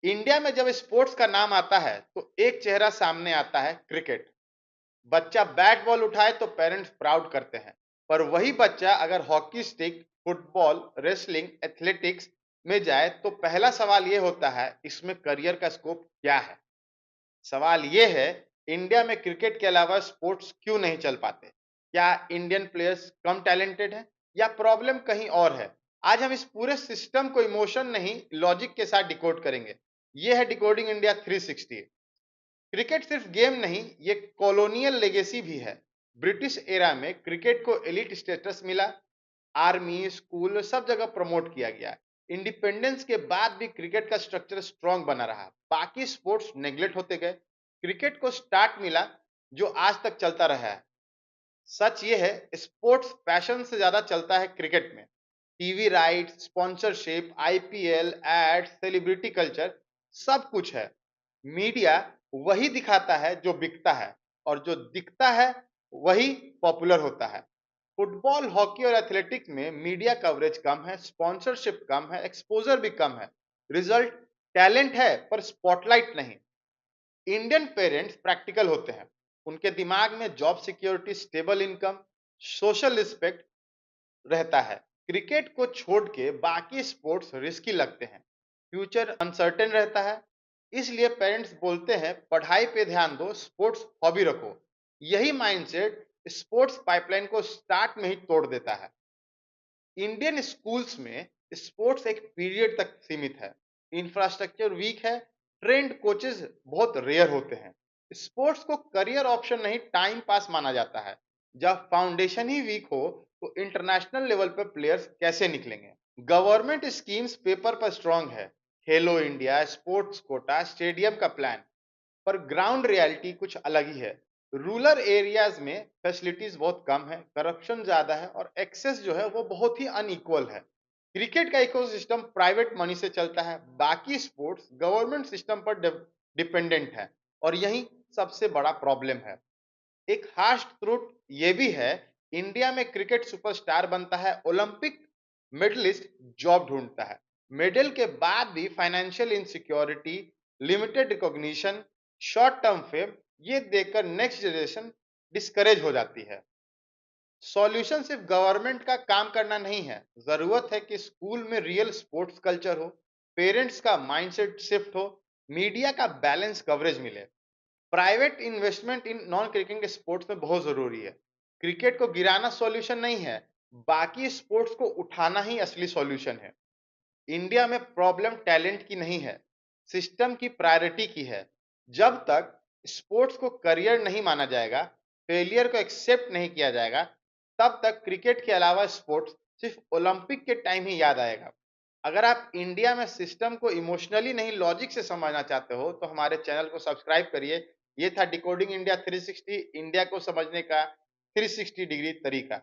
India में जब sports का नाम आता है तो एक चेहरा सामने आता है, क्रिकेट। बच्चा बैट बॉल उठाए तो पेरेंट्स प्राउड करते हैं, पर वही बच्चा अगर hockey stick, football, wrestling, athletics में जाए तो पहला सवाल ये होता है, इसमें करियर का स्कोप क्या है। सवाल ये है, इंडिया में क्रिकेट के अलावा स्पोर्ट्स क्यों नहीं चल पाते? क्या इंडियन प्लेयर्स कम टैलेंटेड हैं या प्रॉब्लम कहीं और है? आज हम इस पूरे सिस्टम को इमोशन नहीं, लॉजिक के साथ डिकोड करेंगे। ये है डिकोडिंग इंडिया 360। क्रिकेट सिर्फ गेम नहीं, ये कॉलोनियल लेगेसी भी है। ब्रिटिश एरा में क्रिकेट को एलिट स्टेटस मिला, आर्मी, स्कूल सब जगह प्रमोट किया गया। इंडिपेंडेंस के बाद भी क्रिकेट का स्ट्रक्चर स्ट्रांग बना रहा, बाकी स्पोर्ट्स नेग्लेक्ट होते गए। क्रिकेट को स्टार्ट मिला जो आज तक चलता रहा है। सच ये है, स्पोर्ट्स पैशन से ज्यादा चलता है क्रिकेट में। TV right, sponsorship, IPL, ads, celebrity culture, सब कुछ है। मीडिया वही दिखाता है जो बिकता है, और जो दिखता है वही पॉपुलर होता है। फुटबॉल, हॉकी और एथलेटिक्स में मीडिया कवरेज कम है, स्पॉन्सरशिप कम है, एक्सपोजर भी कम है। रिजल्ट, टैलेंट है पर स्पॉटलाइट नहीं। इंडियन पेरेंट्स प्रैक्टिकल होते हैं, उनके दिमाग में job security, stable income, social respect रहता है। क्रिकेट को छोड़ के बाकी स्पोर्ट्स रिस्की लगते हैं, फ्यूचर अनसर्टेन रहता है। इसलिए पेरेंट्स बोलते हैं पढ़ाई पे ध्यान दो, स्पोर्ट्स हॉबी रखो। यही माइंडसेट स्पोर्ट्स पाइपलाइन को स्टार्ट में ही तोड़ देता है। इंडियन स्कूल्स में स्पोर्ट्स एक पीरियड तक सीमित है, इंफ्रास्ट्रक्चर वीक है, ट्रेंड कोचेस बहुत रेयर होते हैं। स्पोर्ट्स को करियर ऑप्शन नहीं, टाइम पास माना जाता है। जब फाउंडेशन ही वीक हो तो इंटरनेशनल लेवल पर प्लेयर्स कैसे निकलेंगे? गवर्नमेंट स्कीम्स पेपर पर स्ट्रांग है, खेलो इंडिया, स्पोर्ट्स कोटा, स्टेडियम का प्लान, पर ग्राउंड रियलिटी कुछ अलग ही है। रूरल एरियाज में फैसिलिटीज बहुत कम है, करप्शन ज्यादा है और एक्सेस जो है वो बहुत ही अनइक्वल है। क्रिकेट का इकोसिस्टम प्राइवेट मनी से चलता है, बाकी स्पोर्ट्स गवर्नमेंट सिस्टम पर डिपेंडेंट है, और यही सबसे बड़ा प्रॉब्लम है। एक हार्श ट्रूथ ये भी है, इंडिया में क्रिकेट सुपरस्टार बनता है, ओलंपिक मेडलिस्ट जॉब ढूंढता है, मेडल के बाद भी financial insecurity, limited recognition, short term fame, ये देखकर नेक्स्ट जनरेशन डिस्करेज हो जाती है। सॉल्यूशन सिर्फ गवर्नमेंट का काम करना नहीं है, जरूरत है कि स्कूल में रियल स्पोर्ट्स कल्चर हो, पेरेंट्स का माइंडसेट शिफ्ट हो, मीडिया का बैलेंस कवरेज मिले। Private investment in non cricket sports में बहुत जरूरी है। क्रिकेट को गिराना सॉल्यूशन नहीं है, बाकी स्पोर्ट्स को उठाना ही असली सॉल्यूशन है। इंडिया में प्रॉब्लम टैलेंट की नहीं है, सिस्टम की प्रायोरिटी की है। जब तक स्पोर्ट्स को करियर नहीं माना जाएगा, फेलियर को एक्सेप्ट नहीं किया जाएगा, तब तक क्रिकेट के अलावा स्पोर्ट्स सिर्फ ओलंपिक के टाइम ही याद आएगा। अगर आप इंडिया में सिस्टम को इमोशनली नहीं, लॉजिक से समझना चाहते हो तो हमारे चैनल को सब्सक्राइब करिए। ये था डिकोडिंग इंडिया 360, इंडिया को समझने का 360 डिग्री तरीका।